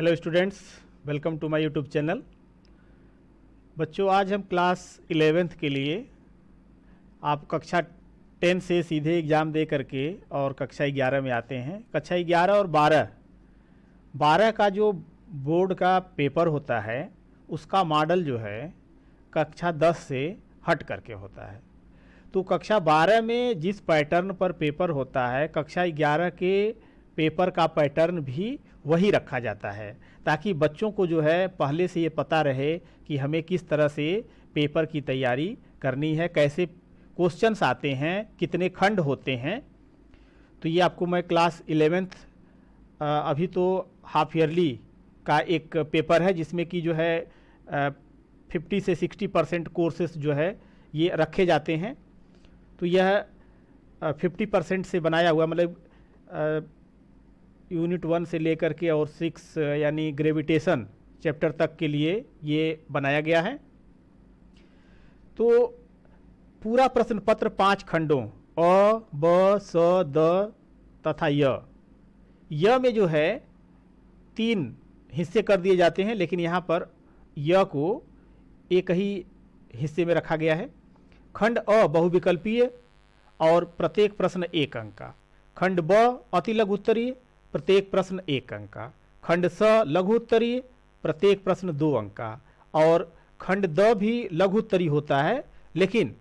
Hello students, welcome to my YouTube channel. बच्चों, आज हम क्लास 11th के लिए आप कक्षा 10 से सीधे एग्ज़ाम दे करके और कक्षा 11 में आते हैं। कक्षा 11 और 12 का जो बोर्ड का पेपर होता है उसका मॉडल जो है कक्षा 10 से हट करके होता है। तो कक्षा 12 में जिस पैटर्न पर पेपर होता है, कक्षा 11 के पेपर का पैटर्न भी वही रखा जाता है, ताकि बच्चों को जो है पहले से ये पता रहे कि हमें किस तरह से पेपर की तैयारी करनी है, कैसे क्वेश्चंस आते हैं, कितने खंड होते हैं। तो ये आपको मैं क्लास 11th अभी तो हाफ ईयरली का एक पेपर है जिसमें कि जो है 50 से 60% कोर्सेस जो है ये रखे जाते हैं। तो यह 50% से बनाया हुआ, मतलब यूनिट 1 से लेकर के और 6 यानी ग्रेविटेशन चैप्टर तक के लिए ये बनाया गया है। तो पूरा प्रश्न पत्र 5 खंडों अ, ब, स, द तथा य में जो है 3 हिस्से कर दिए जाते हैं, लेकिन यहाँ पर य को एक ही हिस्से में रखा गया है। खंड अ बहुविकल्पीय और प्रत्येक प्रश्न 1 अंक का। खंड ब अति लघु उत्तरीय, प्रत्येक प्रश्न 1 अंक का। खंड स लघु उत्तरीय, प्रत्येक प्रश्न 2 अंक का। और खंड द भी लघु उत्तरीय होता है, लेकिन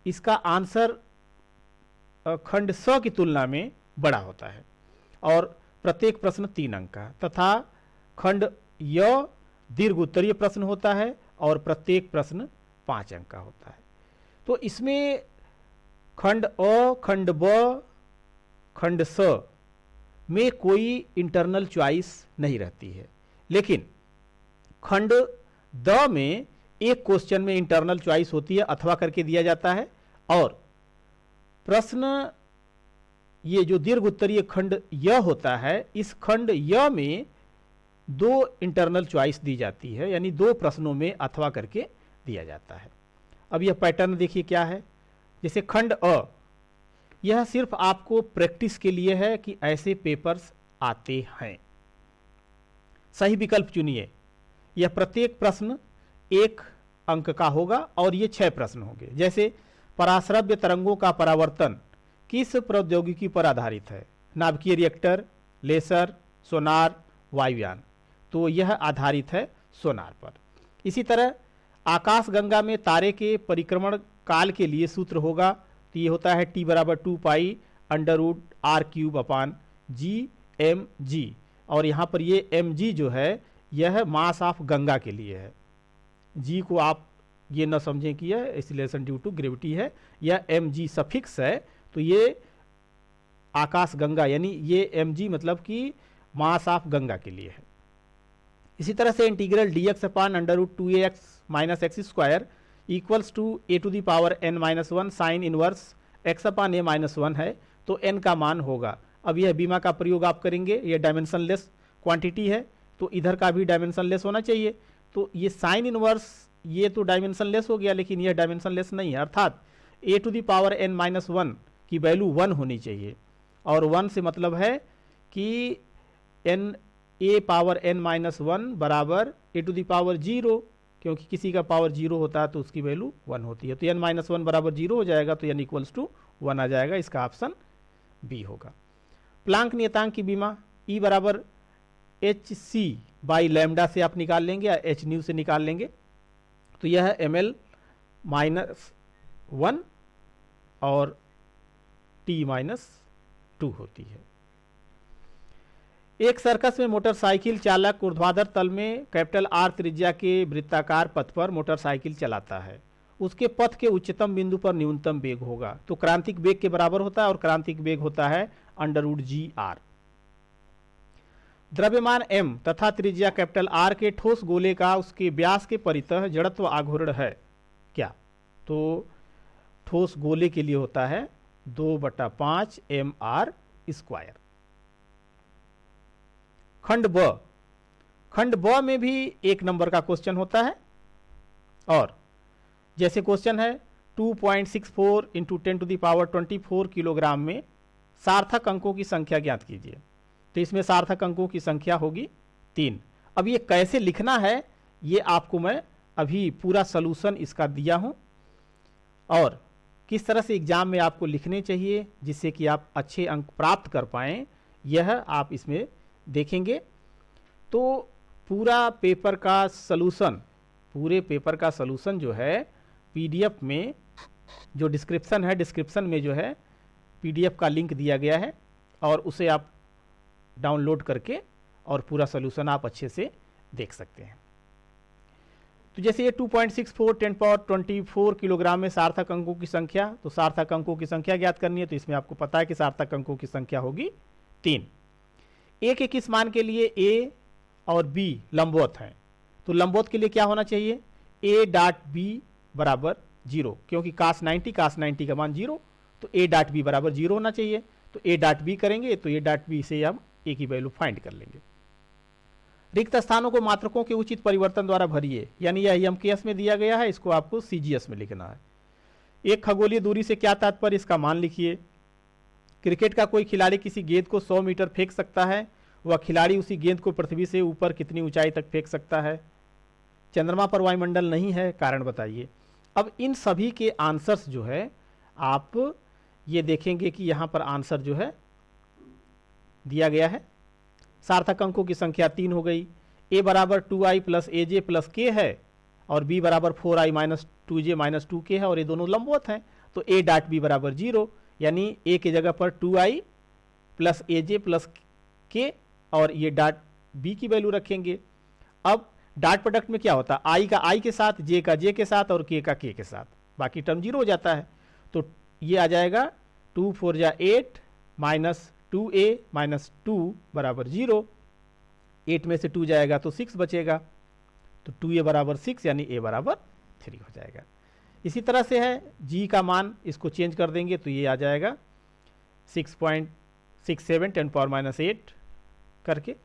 इसका आंसर खंड स की तुलना में बड़ा होता है और प्रत्येक प्रश्न 3 अंक का। तथा खंड य दीर्घ उत्तरीय प्रश्न होता है और प्रत्येक प्रश्न 5 अंक का होता है। तो इसमें खंड अ, खंड ब, खंड स में कोई इंटरनल चॉइस नहीं रहती है, लेकिन खंड द में एक क्वेश्चन में इंटरनल चॉइस होती है, अथवा करके दिया जाता है। और प्रश्न ये जो दीर्घ उत्तरीय खंड य होता है, इस खंड य में 2 इंटरनल चॉइस दी जाती है, यानी 2 प्रश्नों में अथवा करके दिया जाता है। अब यह पैटर्न देखिए क्या है। जैसे खंड अ, यह सिर्फ आपको प्रैक्टिस के लिए है कि ऐसे पेपर्स आते हैं। सही विकल्प चुनिए। यह प्रत्येक प्रश्न 1 अंक का होगा और ये 6 प्रश्न होंगे। जैसे पराश्रव्य तरंगों का परावर्तन किस प्रौद्योगिकी पर आधारित है? नाभिकीय रिएक्टर, लेसर, सोनार, वायुयान। तो यह आधारित है सोनार पर। इसी तरह आकाशगंगा में तारे के परिक्रमण काल के लिए सूत्र होगा, तो ये होता है T = 2 पाई √r³ /g/mg। और यहाँ पर ये mg जो है यह मास ऑफ गंगा के लिए है। g को आप ये न समझें कि यह एक्सीलरेशन ड्यू टू ग्रेविटी है, यह mg सफिक्स है। तो ये आकाश गंगा यानी ये mg मतलब कि मास ऑफ गंगा के लिए है। इसी तरह से integral dx/√2ax - x² equals to a⁴n-1 sine inverse x/a-1 है, तो n का मान होगा। अब यह बीमा का प्रयोग आप करेंगे, यह डायमेंशनलेस क्वांटिटी है, तो इधर का भी डायमेंशनलेस होना चाहिए। तो ये साइन इनवर्स ये तो डायमेंशनलेस हो गया, लेकिन यह डायमेंशनलेस नहीं है, अर्थात a⁴n-1 की वैल्यू 1 होनी चाहिए। और 1 से मतलब है कि a⁴n-1 बराबर a⁴0, क्योंकि किसी का पावर 0 होता है तो उसकी वैल्यू 1 होती है। तो n-1 बराबर 0 हो जाएगा, तो n = 1 आ जाएगा। इसका ऑप्शन बी होगा। प्लांक नियतांक की बीमा E = hc/λ से आप निकाल लेंगे या hν से निकाल लेंगे। तो यह ml-1 और t-2 होती है। एक सर्कस में मोटरसाइकिल चालक ऊर्ध्वाधर तल में R त्रिज्या के वृत्ताकार पथ पर मोटरसाइकिल चलाता है। उसके पथ के उच्चतम बिंदु पर न्यूनतम वेग होगा, तो क्रांतिक वेग के बराबर होता है, और क्रांतिक वेग होता है √gr। द्रव्यमान m तथा त्रिज्या R के ठोस गोले का उसके व्यास के परितः जड़त्व आघूर्ण है क्या? तो ठोस गोले के लिए होता है 2/5 mr²। खंड ब में भी 1 नंबर का क्वेश्चन होता है, और जैसे क्वेश्चन है 2.64 × 10⁻24 किलोग्राम में सार्थक अंकों की संख्या ज्ञात कीजिए। तो इसमें सार्थक अंकों की संख्या होगी 3। अब ये कैसे लिखना है ये आपको मैं अभी पूरा सलूशन इसका दिया हूं, और किस तरह से एग्जाम में आपको लिखने चाहिए जिससे कि आप अच्छे अंक प्राप्त कर पाएं, यह आप इसमें देखेंगे। तो पूरा पेपर का सलूशन, पूरे पेपर का सलूशन जो है पीडीएफ में, जो डिस्क्रिप्शन है, डिस्क्रिप्शन में जो है पीडीएफ का लिंक दिया गया है, और उसे आप डाउनलोड करके और पूरा सलूशन आप अच्छे से देख सकते हैं। तो जैसे ये 2.64 10 पावर 24 किलोग्राम में सार्थक अंकों की संख्या, तो सार्थक अंकों की संख्या ज्ञात करनी है, तो इसमें आपको पता है कि सार्थक अंकों की संख्या होगी 3। ए के किस मान के लिए ए और बी लंबवत हैं, तो लंबवत के लिए क्या होना चाहिए, ए डॉट बी बराबर 0, क्योंकि cos 90 का मान 0, तो ए डॉट बी बराबर 0 होना चाहिए। तो ए डॉट बी करेंगे तो ए डॉट बी से हम ए की वैल्यू फाइंड कर लेंगे। रिक्त स्थानों को मात्रकों के उचित परिवर्तन द्वारा भरिए, यानी यह एमकेएस में दिया गया है, इसको आपको सीजीएस में लिखना है। एक खगोलीय दूरी से क्या तात्पर्य, इसका मान लिखिए। क्रिकेट का कोई खिलाड़ी किसी गेंद को 100 मीटर फेंक सकता है, वह खिलाड़ी उसी गेंद को पृथ्वी से ऊपर कितनी ऊंचाई तक फेंक सकता है। चंद्रमा पर वायुमंडल नहीं है, कारण बताइए। अब इन सभी के आंसर्स जो है आप ये देखेंगे कि यहाँ पर आंसर जो है दिया गया है। सार्थक अंकों की संख्या 3 हो गई। ए बराबर 2i प्लस ए जे प्लस के है, और बी बराबर 4i minus 2j minus 2k है, और ये दोनों लंबवत हैं, तो ए डॉट बी बराबर 0, यानी ए की जगह पर 2i प्लस ए जे प्लस के, और ये डॉट बी की वैल्यू रखेंगे। अब डॉट प्रोडक्ट में क्या होता है, आई का आई के साथ, जे का जे के साथ, और के का के के साथ, बाकी टर्म 0 हो जाता है। तो ये आ जाएगा 2 4 जा 8 माइनस 2a माइनस 2 बराबर 0। 8 में से 2 जाएगा तो 6 बचेगा, तो 2a बराबर 6, यानी a बराबर 3 हो जाएगा। इसी तरह से है g का मान, इसको चेंज कर देंगे तो ये आ जाएगा 6.67 10 पावर माइनस 8 करके।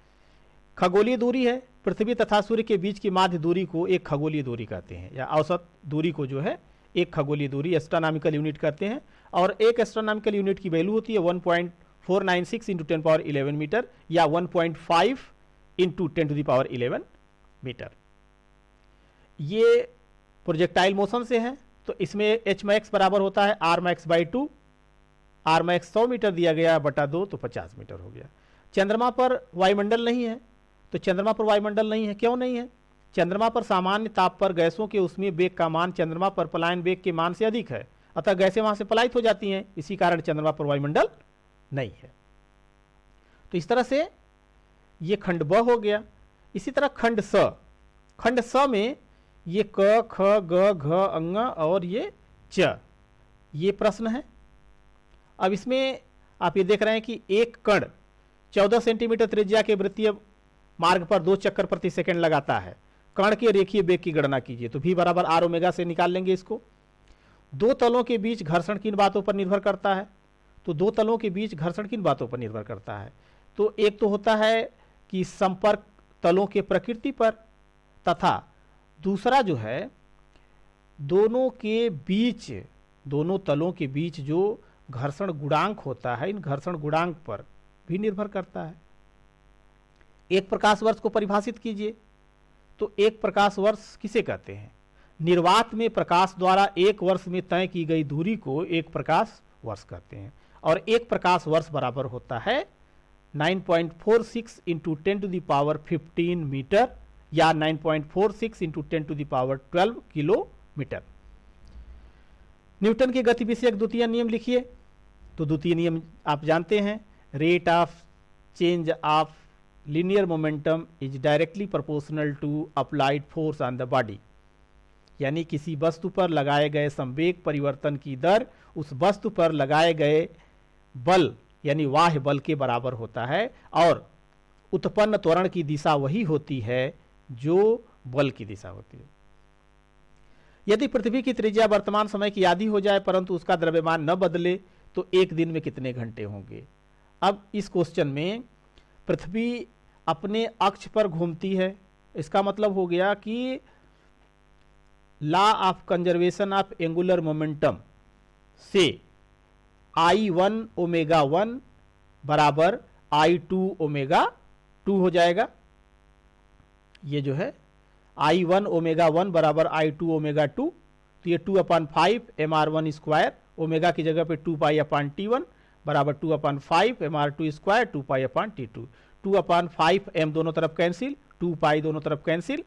खगोलीय दूरी है, पृथ्वी तथा सूर्य के बीच की माध्य दूरी को एक खगोलीय दूरी कहते हैं, या औसत दूरी को जो है एक खगोलीय दूरी एस्ट्रोनॉमिकल यूनिट कहते हैं, और एक एस्ट्रोनॉमिकल यूनिट की वैल्यू होती है 1.496 इंटू 10 पावर 11 मीटर, या 1.5 into 10 to the power 11 meter. ये प्रोजेक्टाइल मोशन से है, तो इसमें एच मैक्स बराबर होता है R max by 2। R max 100 meter दिया गया बटा 2, तो 50 मीटर हो गया। चंद्रमा पर वायुमंडल नहीं है, तो चंद्रमा पर वायुमंडल नहीं है, क्यों नहीं है, चंद्रमा पर सामान्य ताप पर गैसों के उसमें वेग का मान चंद्रमा पर पलायन वेग के मान से अधिक है, अतः गैसें वहां से पलायित हो जाती हैं, इसी कारण चंद्रमा पर वायुमंडल नहीं है। तो इस तरह से ये खंड ब हो गया। इसी तरह खंड स में ये क ख ग घ अंग और ये च, ये प्रश्न है। अब इसमें आप ये देख रहे हैं कि एक कण 14 सेंटीमीटर त्रिज्या के वृत्तीय मार्ग पर 2 चक्कर प्रति सेकंड लगाता है। कण के रेखीय वेग की गणना कीजिए, तो v बराबर आर ओमेगा से निकाल लेंगे इसको। दो तलों के बीच घर्षण किन बातों पर निर्भर करता है, तो दो तलों के बीच घर्षण किन बातों पर निर्भर करता है, तो एक तो होता है कि संपर्क तलों के प्रकृति पर, तथा दूसरा जो है दोनों के बीच, दोनों तलों के बीच जो घर्षण गुणांक होता है, इन घर्षण गुणांक पर भी निर्भर करता है। एक प्रकाश वर्ष को परिभाषित कीजिए, तो एक प्रकाश वर्ष किसे कहते हैं, निर्वात में प्रकाश द्वारा एक वर्ष में तय की गई दूरी को एक प्रकाश वर्ष कहते हैं, और एक प्रकाश वर्ष बराबर होता है 9.46 into 10 to the power 15 meter, या 9.46 into 10 to the power 12 kilometer. Newton के गति विषयक द्वितीय नियम लिखिए, तो द्वितीय नियम आप जानते हैं, rate of change of linear momentum is directly proportional to applied force on the body, यानी किसी वस्तु पर लगाए गए संवेग परिवर्तन की दर उस वस्तु पर लगाए गए बल यानी बाह्य बल के बराबर होता है, और उत्पन्न त्वरण की दिशा वही होती है जो बल की दिशा होती है। यदि पृथ्वी की त्रिज्या वर्तमान समय की आधी हो जाए परंतु उसका द्रव्यमान न बदले, तो एक दिन में कितने घंटे होंगे। अब इस क्वेश्चन में पृथ्वी अपने अक्ष पर घूमती है, इसका मतलब हो गया कि law of conservation of angular momentum से I1 ओमेगा 1 बराबर I2 ओमेगा 2 हो जाएगा। ये जो है I1 ओमेगा 1 बराबर I2 ओमेगा 2, तो ये 2/5 mr1 स्क्वायर, ओमेगा की जगह पे 2π/T1 बराबर 2/5 mr2 स्क्वायर 2π/T2, 2/5 m दोनों तरफ कैंसिल, 2π दोनों तरफ कैंसिल।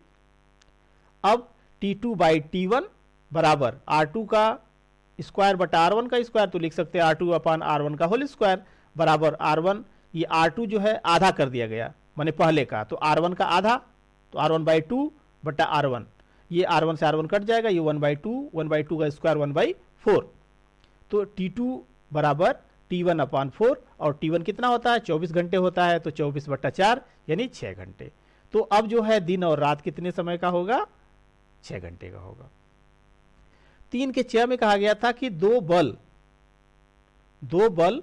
अब T2/T1 बराबर R2 का स्क्वायर बटा R1 का स्क्वायर, तो लिख सकते हैं R2/R1 का होल स्क्वायर बराबर R1, ये R2 जो है आधा कर दिया गया माने पहले का, तो R1 का आधा, तो R1/2 बटा R1, ये R1 से R1 कट जाएगा, ये 1/2 का स्क्वायर 1/4, तो T2 बराबर T1/4, और T1 कितना होता है 24 घंटे होता है, तो 24/4 यानी 6 घंटे। तो अब जो है दिन और रात कितने समय का होगा, 6 घंटे का होगा। 3 के 6 में कहा गया था कि दो बल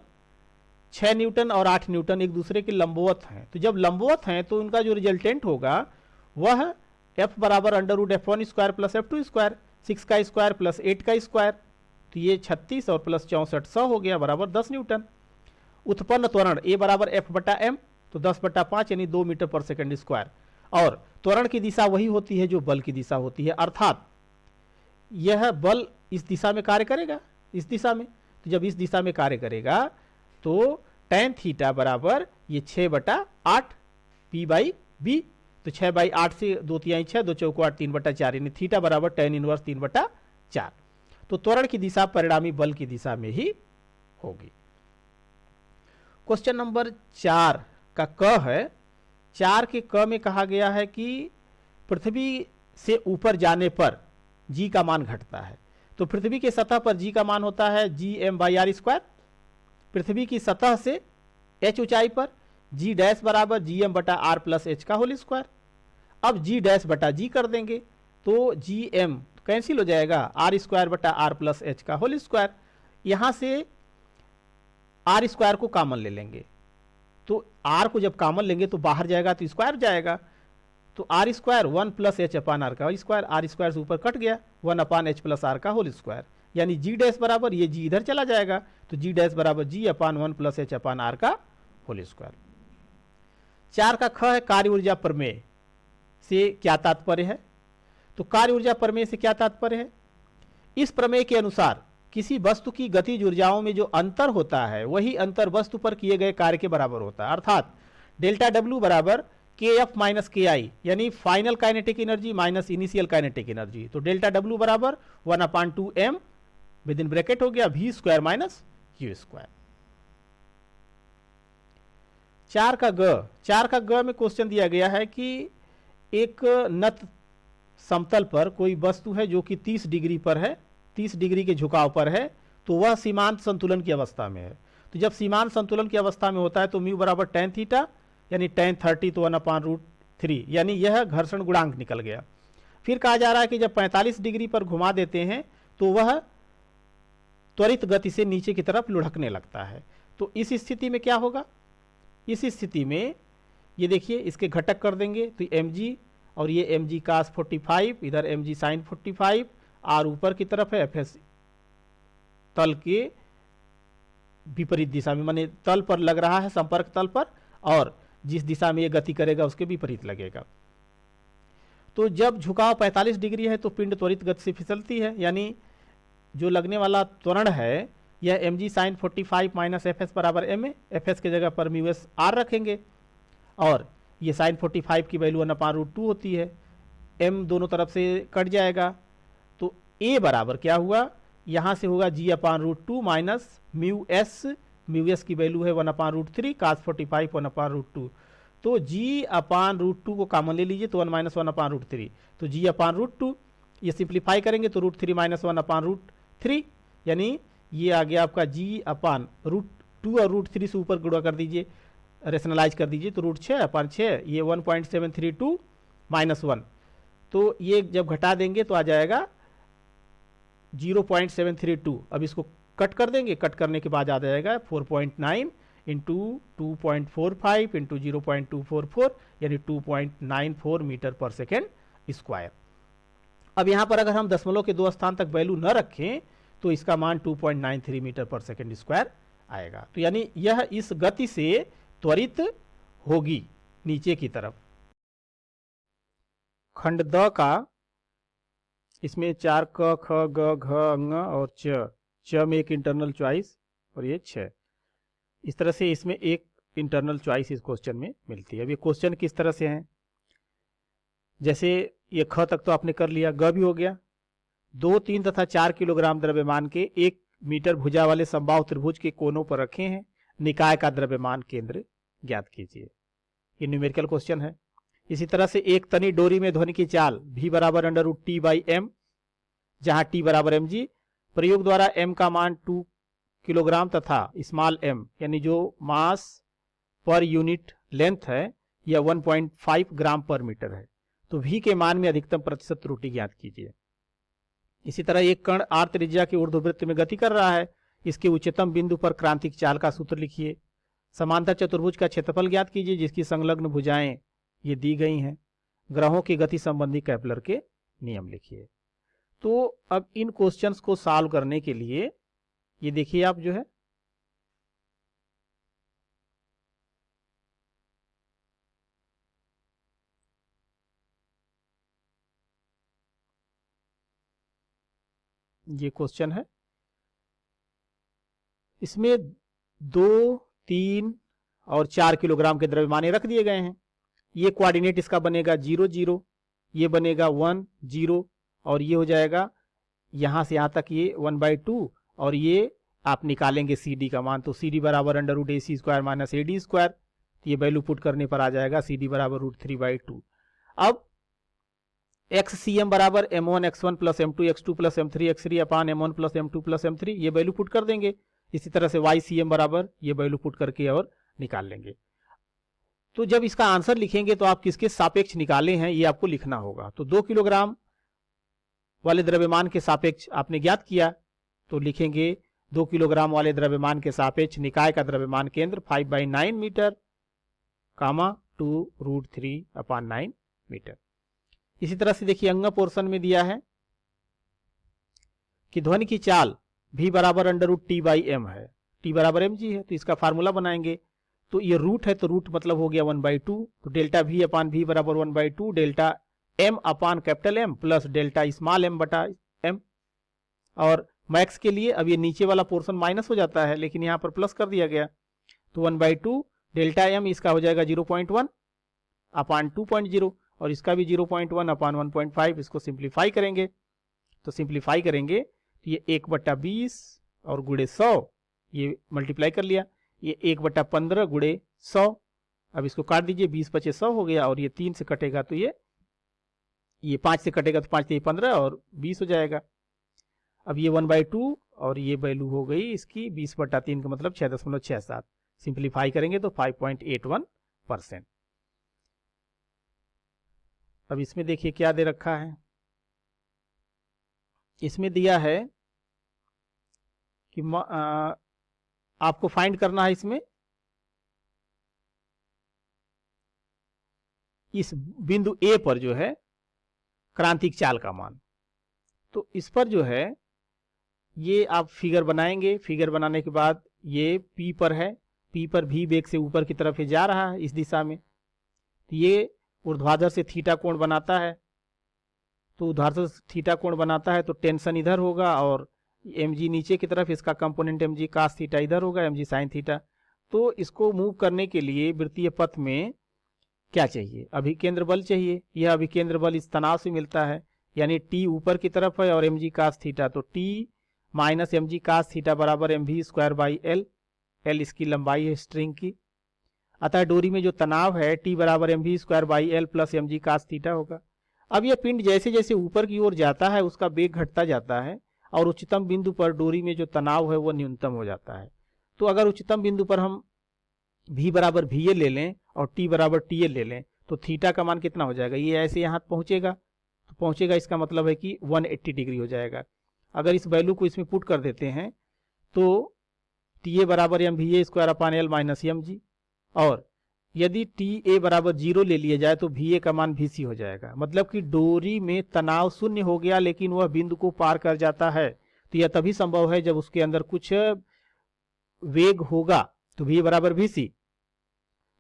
6 न्यूटन और 8 न्यूटन एक दूसरे के लंबवत हैं, तो जब लंबवत हैं तो उनका जो रिजल्टेंट होगा वह F बराबर √F1 square plus F2 square, 6 का स्क्वायर प्लस 8 का स्क्वायर, तो ये 36 और प्लस 64 100 हो गया बराबर 10 न्यूटन। उत्पन्न त्वरण A बराबर F/m, तो 10/5 यानी 2 मीटर पर सेकंड स्क्वायर, और त्वरण की दिशा वही होती है जो बल की दिशा होती है, अर्थात यह बल इस दिशा में कार्य करेगा, इस दिशा में, तो जब इस दिशा में कार्य करेगा तो tan थीटा बराबर ये 6/8 P/B, तो 6/8 से 2/3 6, 2 चौको 8, 3/4 यानी थीटा बराबर tan इनवर्स 3/4, तो त्वरण की दिशा परिणामी बल की दिशा में ही होगी। क्वेश्चन नंबर 4 का क है, 4 के क में कहा गया है कि पृथ्वी से ऊपर जाने पर g का मान घटता है, तो पृथ्वी के सतह पर g का मान होता है gm/r स्क्वायर, पृथ्वी की सतह से h ऊंचाई पर g डैश बराबर gm/r प्लस h का होल स्क्वायर। अब g डैश बटा g कर देंगे तो gm कैंसिल हो जाएगा, r स्क्वायर बटा r प्लस h का होल स्क्वायर, यहां से r स्क्वायर को कॉमन ले लेंगे, तो r को जब कॉमन लेंगे तो बाहर जाएगा तो स्क्वायर जाएगा, तो r स्क्वायर 1 प्लस h/r का स्क्वायर, r स्क्वायर से ऊपर कट गया 1/h प्लस r का होल स्क्वायर, यानी g डैश बराबर ये g इधर चला जाएगा, तो g डैश बराबर g/1 प्लस h/r का होल स्क्वायर। 4 का ख है, कार्य ऊर्जा प्रमेय से क्या तात्पर्य है, तो कार्य ऊर्जा प्रमेय से क्या तात्पर्य है, इस प्रमेय के अनुसार किसी वस्तु की गतिज ऊर्जाओं में जो अंतर होता है वही अंतर वस्तु पर किए गए कार्य के बराबर होता है, अर्थात डेल्टा डब्ल्यू बराबर kf माइनस के आई, यानी final kinetic energy minus initial kinetic energy, तो डेल्टा डब्ल्यू बराबर 1/2m विद इन ब्रैकेट हो गया v square minus u square. 4 का ग में क्वेश्चन दिया गया है कि एक नत समतल पर कोई वस्तु है जो कि 30 डिग्री पर है, 30 डिग्री के झुकाव पर है, तो वह सीमांत संतुलन की अवस्था में है, तो जब सीमांत संतुलन की अवस्था में होता है तो म्यू बराबर tan थीटा यानी tan 30 तो 1/√3, यानी यह घर्षण गुणांक निकल गया। फिर कहा जा रहा है कि जब 45 डिग्री पर घुमा देते हैं तो वह त्वरित गति से नीचे की तरफ लुढ़कने लगता है, तो इस स्थिति में क्या होगा, इस स्थिति में ये देखिए इसके घटक कर देंगे तो mg और ये mg cos 45, इधर mg sin 45, r ऊपर की तरफ है, fs तल के विपरीत दिशा में, माने तल पर लग रहा है संपर्क तल पर, और जिस दिशा में ये गति करेगा उसके विपरीत लगेगा। तो जब झुकाव 45 डिग्री है तो पिंड त्वरित गति से फिसलती है, यानी जो लगने वाला त्वरण है यह mg sin 45 माइनस fs बराबर ma, fs के जगह पर म्यू एस r रखेंगे, और ये sin 45 की वैल्यू 1/√2 होती है, m दोनों तरफ से कट जाएगा, तो a बराबर क्या हुआ, यहाँ से होगा g/√2 माइनस म्यू एस की वैल्यू है 1/√3 cos 45 1/√2, तो g/√2 को कॉमन ले लीजिए तो 1 माइनस 1/√3, तो g/√2 ये सिंप्लीफाई करेंगे तो √3 माइनस 1/√3, यानी ये आ गया आपका g/√2 और √3 से ऊपर गुणा कर दीजिए, रेशनलाइज कर दीजिए तो √6/6 ये 1.732 माइनस 1, तो ये जब घटा देंगे तो आ जाएगा 0.732। अब इसको कट कर देंगे, कट करने के बाद आ जाएगा 4.9 इंटू 2.45 इंटू 0.244 यानी 2.94 मीटर पर सेकेंड स्क्वायर। अब यहाँ पर अगर हम दशमलव के 2 स्थान तक वैल्यू न रखें तो इसका मान 2.93 मीटर पर सेकेंड स्क्वायर आएगा, तो यानी यह इस गति से त्वरित होगी नीचे की तरफ। खंड द का, इसमें 4 क ख ग घ अंग और च में एक इंटरनल चॉइस और ये 6। इस तरह से इसमें एक इंटरनल चॉइस इस क्वेश्चन में मिलती है। अब ये क्वेश्चन किस तरह से हैं, जैसे ये ख तक तो आपने कर लिया, ग भी हो गया। 2, 3 तथा 4 किलोग्राम द्रव्यमान के 1 मीटर भुजा वाले समबाहु त्रिभुज के कोनों पर रखे हैं, निकाय का द्रव्यमान केंद्र ज्ञात कीजिए। ये न्यूमेरिकल क्वेश्चन है। इसी तरह से एक तनी डोरी में ध्वनि की चाल v बराबर √T/m, जहां T बराबर mg, प्रयोग द्वारा m का मान 2 किलोग्राम तथा स्मॉल m यानी जो मास पर यूनिट लेंथ है यह 1.5 ग्राम पर मीटर है, तो v के मान में अधिकतम प्रतिशत त्रुटि ज्ञात कीजिए। इसी तरह एक कण r त्रिज्या के ऊर्ध्ववृत्त में गति कर रहा है, इसके उच्चतम बिंदु पर क्रांतिक चाल का सूत्र लिखिए। समांतर चतुर्भुज का क्षेत्रफल ज्ञात कीजिए जिसकी संलग्न भुजाएं ये दी गई हैं। ग्रहों की गति संबंधी केपलर के नियम लिखिए। तो अब इन क्वेश्चंस को सॉल्व करने के लिए ये देखिए आप जो है ये क्वेश्चन है, इसमें 2, 3 और 4 किलोग्राम के द्रव्यमान रख दिए गए हैं। ये कोऑर्डिनेट इसका बनेगा 0, 0, ये बनेगा 1, 0 और ये हो जाएगा यहां से यहां तक ये 1/2 और ये आप निकालेंगे CD का मान, तो CD बराबर √AC² - AD², तो ये वैल्यू पुट करने पर आ जाएगा CD बराबर √3/2। अब XCM बराबर m1x1 + m2x2 + m3x3 अपान m1 + m2 + m3, ये वैल्यू पुट कर देंगे। इसी तरह से YCM बराबर ये वैल्यू पुट करके और निकाल लेंगे। तो जब इसका आंसर लिखेंगे तो आप किसके सापेक्ष निकाले हैं ये आपको लिखना होगा। तो 2 किलोग्राम वाले द्रव्यमान के सापेक्ष आपने ज्ञात किया, तो लिखेंगे 2 किलोग्राम वाले द्रव्यमान के सापेक्ष निकाय का द्रव्यमान केंद्र 5/9 मीटर, 2√3/9 मीटर। इसी तरह से देखिए अंग पोर्शन में दिया है कि ध्वनि की चाल v बराबर √T/m है, T बराबर mg है, तो इसका फार्मूला बनाएंगे। तो ये रूट है, तो रूट मतलब हो गया 1/2, तो डेल्टा v अपान v बराबर 1/2 delta m upon capital M plus delta small m बटा m। और मैक्स के लिए अब ये नीचे वाला पोर्शन माइनस हो जाता है, लेकिन यहाँ पर प्लस कर दिया गया, तो 1/2 डेल्टा m इसका हो जाएगा 0.1 अपान 2.0 और इसका भी 0.1 अपान 1.5। इसको सिंप्लीफाई करेंगे, तो सिंप्लीफाई करेंगे तो ये 1/20 और गुणे 100, ये मल्टीप्लाई कर लिया, ये 1/15 गुणे 100। अब इसको काट दीजिए, 20 × 100 हो गया और ये 3 से कटेगा तो ये 5 से कटेगा तो 5 × 15 और 20 हो जाएगा। अब ये 1/2 और ये वैल्यू हो गई इसकी 20/3 का मतलब 6.67। सिंप्लीफाई करेंगे तो 5.81%। अब इसमें देखिए क्या दे रखा है, इसमें दिया है कि आपको फाइंड करना है इसमें इस बिंदु A पर जो है क्रांतिक चाल का मान। तो इस पर जो है ये आप फिगर बनाएंगे, फिगर बनाने के बाद ये P पर है, P पर v वेग से ऊपर की तरफ ये जा रहा है इस दिशा में, तो ये ऊर्ध्वाधर से थीटा कोण बनाता है, तो ऊर्ध्वाधर से थीटा कोण बनाता है तो टेंशन इधर होगा और mg नीचे की तरफ, इसका कंपोनेंट mg cos थीटा इधर होगा, mg sin थीटा। तो इसको मूव करने के लिए वृत्तीय पथ में क्या चाहिए, अभिकेंद्र बल चाहिए। यह अभिकेंद्र बल इस तनाव से मिलता है, यानी t ऊपर की तरफ है और mg cos थीटा, तो t minus mg cos theta बराबर mv²/l, l इसकी लंबाई है स्ट्रिंग की। अतः डोरी में जो तनाव है t बराबर mv² plus mg cos theta होगा। अब यह पिंड जैसे जैसे ऊपर की ओर जाता है उसका वेग घटता जाता है और उच्चतम बिंदु पर डोरी में जो तनाव है वो न्यूनतम हो जाता है। तो अगर उच्चतम बिंदु पर हम v बराबर va ले लें और t बराबर tl ले लें तो थीटा का मान कितना हो जाएगा, ये ऐसे यहाँ पहुंचेगा, तो पहुंचेगा इसका मतलब है कि 180 डिग्री हो जाएगा। अगर इस वैल्यू को इसमें पुट कर देते हैं तो ta बराबर mva² माइनस mg, और यदि ta बराबर 0 ले लिया जाए तो va का मान vc हो जाएगा। मतलब कि डोरी में तनाव शून्य हो गया लेकिन वह बिंदु को पार कर जाता है, तो यह तभी संभव है जब उसके अंदर कुछ वेग होगा, तो v बराबर vc।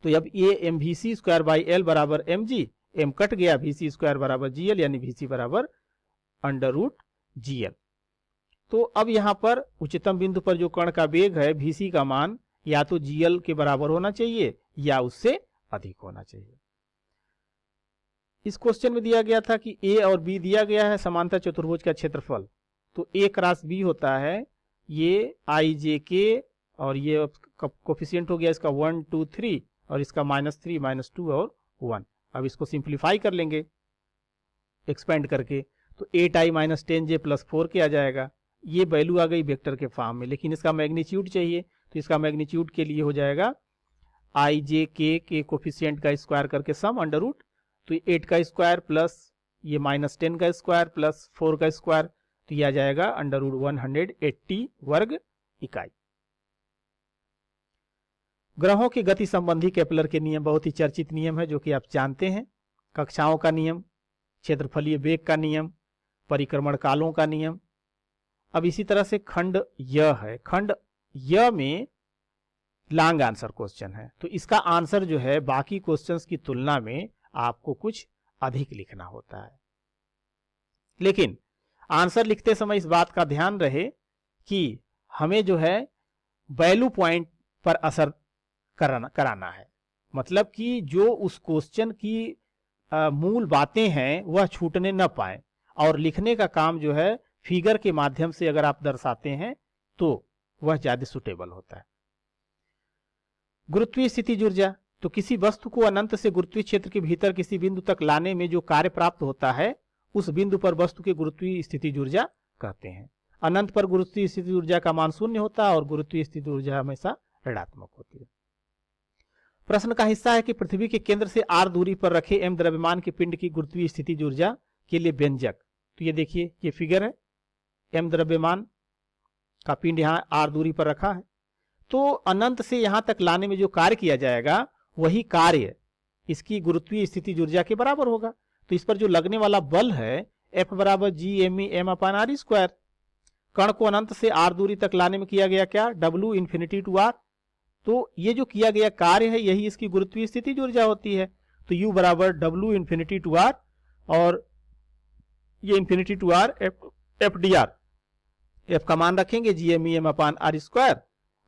तो अब ये mvc² l बराबर mg, m कट गया, VC स्क्वायर बराबर GL, यानी VC बराबर अंडर रूट GL। तो अब यहाँ पर उच्चतम बिंदु पर जो कण का वेग है, VC का मान या तो GL के बराबर होना चाहिए या उससे अधिक होना चाहिए। इस क्वेश्चन में दिया गया था कि A और B दिया गया है समांतर चतुर्भुज का क्षेत्रफल, तो A क्रॉस B होता है, ये IJK और ये कोफिशिएंट हो गया इसका 1 2 3 और इसका -3 -2 और 1। अब इसको सिंप्लीफाई कर लेंगे एक्सपेंड करके, तो 8i - 10j + 4 के आ जाएगा। ये वैल्यू आ गई वेक्टर के फॉर्म में, लेकिन इसका मैग्नीट्यूड चाहिए, तो इसका मैग्नीट्यूड के लिए हो जाएगा IJK के कोफिशिएंट का स्क्वायर करके सम अंडर रूट, तो 8 का स्क्वायर प्लस ये -10 का स्क्वायर प्लस 4 का स्क्वायर, तो यह आ जाएगा अंडर रूट 180 वर्ग इकाई। ग्रहों की गति संबंधी केपलर के नियम बहुत ही चर्चित नियम है, जो कि आप जानते हैं। कक्षाओं का नियम, क्षेत्रफलीय वेग का नियम, परिक्रमण कालों का नियम। अब इसी तरह से खंड य है, खंड य में लॉन्ग आंसर क्वेश्चन है, तो इसका आंसर जो है बाकी क्वेश्चंस की तुलना में आपको कुछ अधिक लिखना होता है। लेकिन आंसर लिखते समय इस बात का ध्यान रहे कि हमें जो है वैल्यू पॉइंट पर असर कराना है, मतलब कि जो उस क्वेश्चन की मूल बातें हैं वह छूटने न पाए, और लिखने का काम जो है फिगर के माध्यम से अगर आप दर्शाते हैं तो वह ज्यादा सुटेबल होता है। गुरुत्वीय स्थितिज ऊर्जा, तो किसी वस्तु को अनंत से गुरुत्वीय क्षेत्र के भीतर किसी बिंदु तक लाने में जो कार्य प्राप्त होता है उस बिंदु पर वस्तु के गुरुत्वीय स्थितिज ऊर्जा कहते हैं। अनंत पर गुरुत्वीय स्थितिज ऊर्जा का मान 0 होता है और गुरुत्वीय स्थितिज ऊर्जा हमेशा ऋणात्मक होती है। प्रश्न का हिस्सा है कि पृथ्वी के केंद्र से r दूरी पर रखे m द्रव्यमान के पिंड की गुरुत्वीय स्थितिज ऊर्जा के लिए व्यंजक। तो ये देखिए, ये फिगर है, m द्रव्यमान का पिंड यहाँ r दूरी पर रखा है, तो अनंत से यहां तक लाने में जो कार्य किया जाएगा वही कार्य इसकी गुरुत्वीय स्थितिज ऊर्जा के बराबर होगा। तो इस पर जो लगने वाला बल है F बराबर G_m_r²। कण को अनंत से r दूरी तक लाने में किया गया क्या, W ∞ to r। तो ये जो किया गया कार्य है यही इसकी गुरुत्वीय स्थितिज ऊर्जा होती है। तो U बराबर W ∞ to r और ये ∞ to r F dr, F का मान रखेंगे G_m_r²।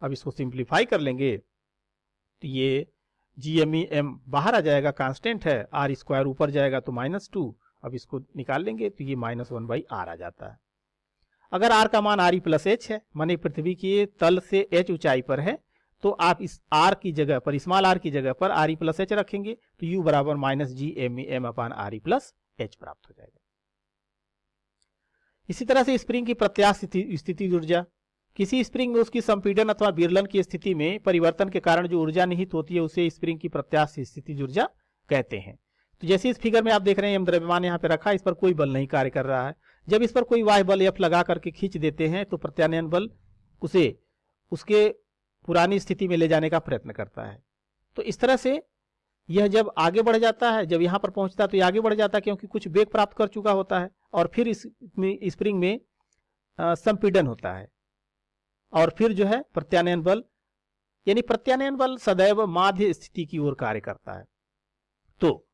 अब इसको सिंप्लीफाई कर लेंगे तो ये G_m बाहर आ जाएगा, कांस्टेंट है, r² ऊपर जाएगा तो -2। अब इसको निकाल लेंगे तो ये -1/r आ जाता है। अगर r का मान re+h है, माने पृथ्वी के तल से h ऊंचाई पर है, तो आप इस r की जगह पर, स्मॉल r की जगह पर re+h रखेंगे तो u बराबर -G_m_r/h प्राप्त हो जाएगा। इसी तरह से स्प्रिंग की प्रत्यास्थ स्थितिज ऊर्जा, किसी स्प्रिंग में उसकी संपीड़न अथवा विरलन की स्थिति में परिवर्तन के कारण जो ऊर्जा निहित होती है उसे स्प्रिंग की प्रत्यास्थ स्थितिज ऊर्जा कहते हैं। तो जैसे इस फिगर में आप देख रहे हैं m द्रव्यमान यहाँ पे रखा है, इस पर कोई बल नहीं कार्य कर रहा है। जब इस पर कोई वाह्य बल F लगा करके खींच देते हैं तो प्रत्यानयन बल उसे उसके पुरानी स्थिति में ले जाने का प्रयत्न करता है। तो इस तरह से यह जब आगे बढ़ जाता है, जब यहाँ पर पहुंचता है तो यह आगे बढ़ जाता है क्योंकि कुछ वेग प्राप्त कर चुका होता है, और फिर इस स्प्रिंग में संपीड़न होता है, और फिर जो है प्रत्यानयन बल, यानी प्रत्यानयन बल सदैव माध्य स्थिति की ओर कार्य करता है। तो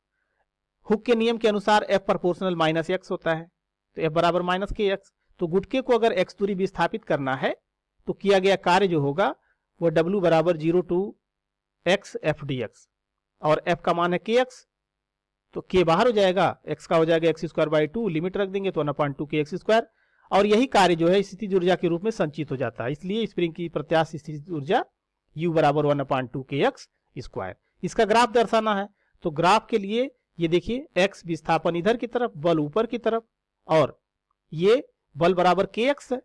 हुक के नियम के अनुसार F प्रोपोर्शनल -x होता है, तो F बराबर -kx। तो गुटके को अगर x दूरी विस्थापित करना है तो किया गया कार्य जो होगा वो W बराबर 0 to x F dx, और F का मान है kx, तो k बाहर हो जाएगा, x का हो जाएगा x²/2, लिमिट रख देंगे तो 1/2 kx², और यही कार्य जो है स्थितिज ऊर्जा के रूप में संचित हो जाता है। इसलिए स्प्रिंग की प्रत्यास्थ स्थितिज ऊर्जा U बराबर 1/2 kx²। इसका ग्राफ दर्शाना है, तो ग्राफ के लिए ये देखिए x विस्थापन इधर की तरफ, बल ऊपर की तरफ, और ये बल बराबर kx है,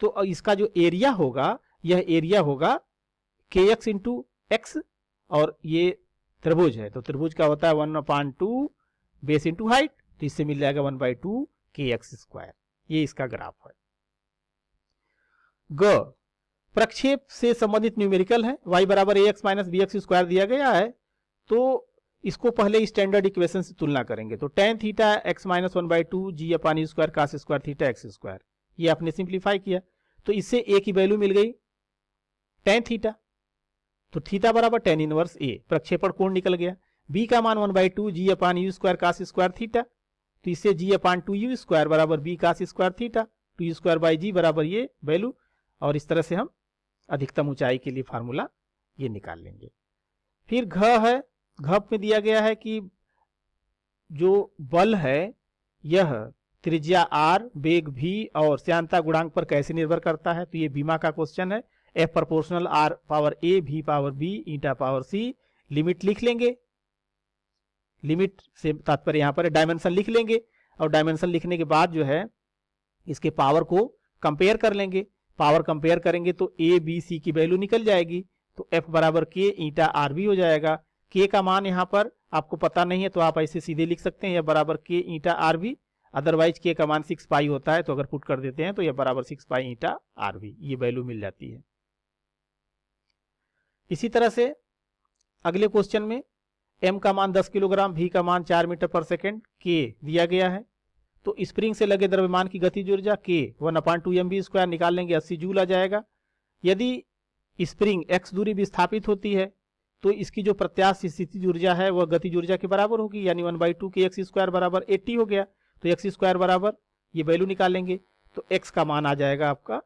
तो इसका जो एरिया होगा यह एरिया होगा kx इंटू x, और ये त्रिभुज है तो त्रिभुज का होता है 1/2 बेस इंटू हाइट, तो इससे मिल जाएगा 1/2 kx²। ये इसका ग्राफ है। ग प्रक्षेप से संबंधित न्यूमेरिकल है, y बराबर ax - bx² दिया गया है, तो इसको पहले स्टैंडर्ड इक्वेशन से तुलना करेंगे। तो tan theta x - 1/2 g/u² cos² theta x², ये आपने सिंप्लीफाई किया तो इससे a की वैल्यू मिल गई tan थीटा, तो थीटा बराबर tan इनवर्स a, प्रक्षेपण कोण निकल गया। b का मान 1/2 g upon u square cos square theta, तो इससे g अपान 2u स्क्वायर बराबर b cos square theta, 2u square by g बराबर ये वैल्यू, और इस तरह से हम अधिकतम ऊंचाई के लिए फार्मूला ये निकाल लेंगे। फिर घ है, घ में दिया गया है कि जो बल है यह त्रिज्या r, वेग v और श्यानता गुणांक पर कैसे निर्भर करता है, तो ये बीमा का क्वेश्चन है। F proportional r power a v power b eta power c, limit लिख लेंगे, लिमिट से तात्पर्य यहाँ पर डायमेंशन लिख लेंगे, और डायमेंशन लिखने के बाद जो है इसके पावर को कंपेयर कर लेंगे, पावर कंपेयर करेंगे तो a b c की वैल्यू निकल जाएगी, तो F बराबर k ईटा आर भी हो जाएगा। k का मान यहाँ पर आपको पता नहीं है तो आप ऐसे सीधे लिख सकते हैं, यह बराबर k ईटा आर भी, अदरवाइज k का मान 6 पाई होता है, तो अगर पुट कर देते हैं तो यह बराबर 6 पाई ईटा आर भी, ये वैल्यू मिल जाती है। इसी तरह से अगले क्वेश्चन में m का मान 10 किलोग्राम, v का मान 4 मीटर पर सेकेंड, k दिया गया है, तो स्प्रिंग से लगे द्रव्यमान की गतिज ऊर्जा k 1/2 mv² निकाल लेंगे, 80 जूल आ जाएगा। यदि स्प्रिंग x दूरी विस्थापित होती है तो इसकी जो प्रत्यास्थ स्थितिज ऊर्जा है वह गतिज ऊर्जा के बराबर होगी, यानी 1/2 के x स्क्वायर बराबर 80 हो गया, तो x स्क्वायर बराबर ये वैल्यू निकालेंगे तो x का मान आ जाएगा आपका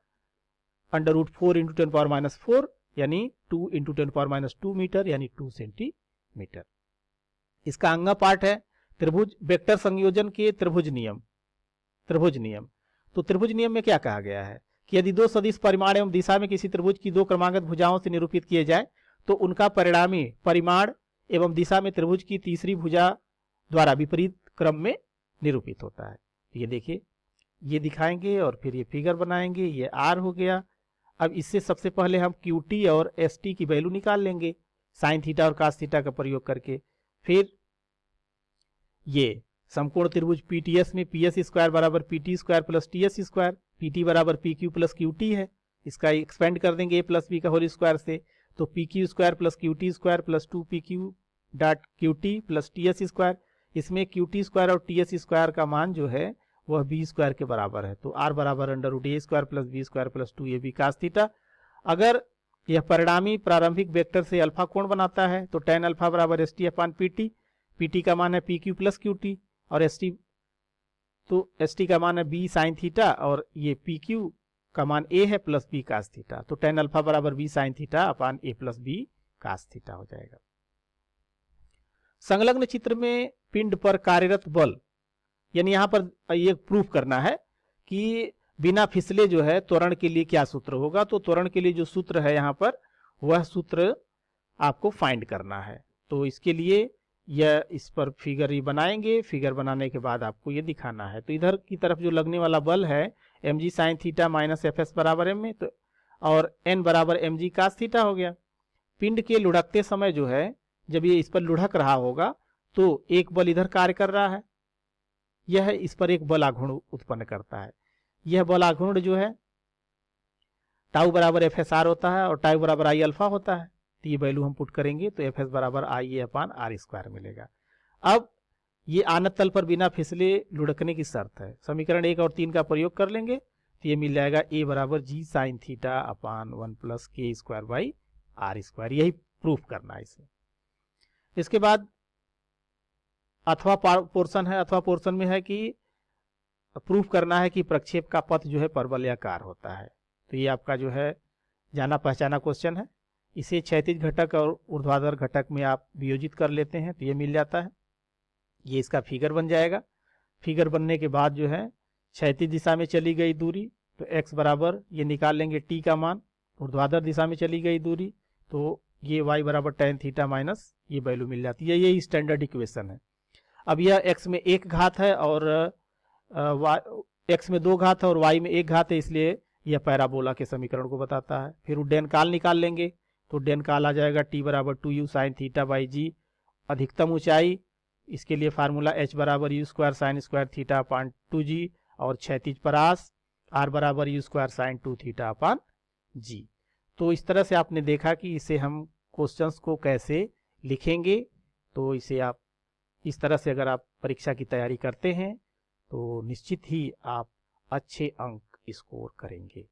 √4 × 10⁻⁴, यानी 2 × 10⁻² मीटर, यानी 2 सेंटीमीटर। इसका अंगा पार्ट है त्रिभुज वेक्टर संयोजन के त्रिभुज नियम। त्रिभुज नियम, तो त्रिभुज नियम में क्या कहा गया है कि यदि दो सदिश परिमाण एवं दिशा में किसी त्रिभुज की दो क्रमागत भुजाओं से निरूपित किए जाए तो उनका परिणामी परिमाण एवं दिशा में त्रिभुज की तीसरी भुजा द्वारा विपरीत क्रम में निरूपित होता है। ये देखिए, ये दिखाएंगे और फिर ये फिगर बनाएंगे, ये आर हो गया। अब इससे सबसे पहले हम QT और ST की वैल्यू निकाल लेंगे साइन थीटा और कास थीटा का प्रयोग करके। फिर ये समकोण त्रिभुज PTS में PS स्क्वायर बराबर PT square plus TS square, PT बराबर PQ प्लस QT है, इसका एक्सपेंड कर देंगे a प्लस b का होल स्क्वायर से, तो PQ square plus QT square plus 2PQ dot QT plus TS square, इसमें QT स्क्वायर और TS स्क्वायर का मान जो है वह b स्क्वायर के बराबर है, तो r बराबर √a square plus b square plus 2ab cos theta. अगर यह परिणामी प्रारंभिक वेक्टर से अल्फा कोण बनाता है तो tan अल्फा बराबर ST अपान PT, PT का मान है PQ प्लस QT और ST, तो ST का मान है b साइन थीटा और ये PQ का मान a है प्लस b कास थीटा, तो tan अल्फा बराबर b sine theta upon a plus b cos theta हो जाएगा। संलग्न चित्र में पिंड पर कार्यरत बल, यानी यहाँ पर ये प्रूफ करना है कि बिना फिसले जो है त्वरण के लिए क्या सूत्र होगा, तो त्वरण के लिए जो सूत्र है यहाँ पर वह सूत्र आपको फाइंड करना है। तो इसके लिए यह इस पर फिगर ही बनाएंगे, फिगर बनाने के बाद आपको ये दिखाना है। तो इधर की तरफ जो लगने वाला बल है mg sine theta minus fs बराबर m में, तो और n बराबर mg कास थीटा हो गया। पिंड के लुढ़कते समय जो है जब ये इस पर लुढ़क रहा होगा तो एक बल इधर कार्य कर रहा है, यह इस पर एक बल आघूर्ण उत्पन्न करता है। यह बल आघूर्ण जो है टाउ बराबर FSR होता है और टाउ बराबर I अल्फा होता है, तो ये वैल्यू हम पुट करेंगे तो FS बराबर IA अपान R स्क्वायर मिलेगा। अब ये आनत तल पर बिना फिसले लुढ़कने की शर्त है, समीकरण 1 और 3 का प्रयोग कर लेंगे तो ये मिल जाएगा a बराबर G sign theta upon 1 plus K square by R square, यही प्रूफ करना है इसे। इसके बाद अथवा पोर्शन है, अथवा पोर्शन में है कि प्रूफ करना है कि प्रक्षेप का पथ जो है परवलयाकार होता है। तो ये आपका जो है जाना पहचाना क्वेश्चन है, इसे क्षैतिज घटक और ऊर्ध्वाधर घटक में आप वियोजित कर लेते हैं तो ये मिल जाता है। ये इसका फिगर बन जाएगा। फिगर बनने के बाद जो है क्षैतिज दिशा में चली गई दूरी तो x बराबर ये निकाल लेंगे t का मान, ऊर्ध्वाधर दिशा में चली गई दूरी तो ये y बराबर tan थीटा माइनस ये वैल्यू मिल जाती है। यही स्टैंडर्ड इक्वेशन है। अब यह x में 1 घात है और x में 2 घात है और y में 1 घात है, इसलिए यह पैराबोला के समीकरण को बताता है। फिर उड्डयन काल निकाल लेंगे तो उड्डयन काल आ जाएगा t बराबर 2u साइन थीटा बाई जी। अधिकतम ऊंचाई, इसके लिए फार्मूला h बराबर u square sine square theta upon 2g और क्षैतिज परास r बराबर u square sine 2 theta upon g। तो इस तरह से आपने देखा कि इसे हम क्वेश्चंस को कैसे लिखेंगे। तो इसे आप इस तरह से अगर आप परीक्षा की तैयारी करते हैं तो निश्चित ही आप अच्छे अंक स्कोर करेंगे।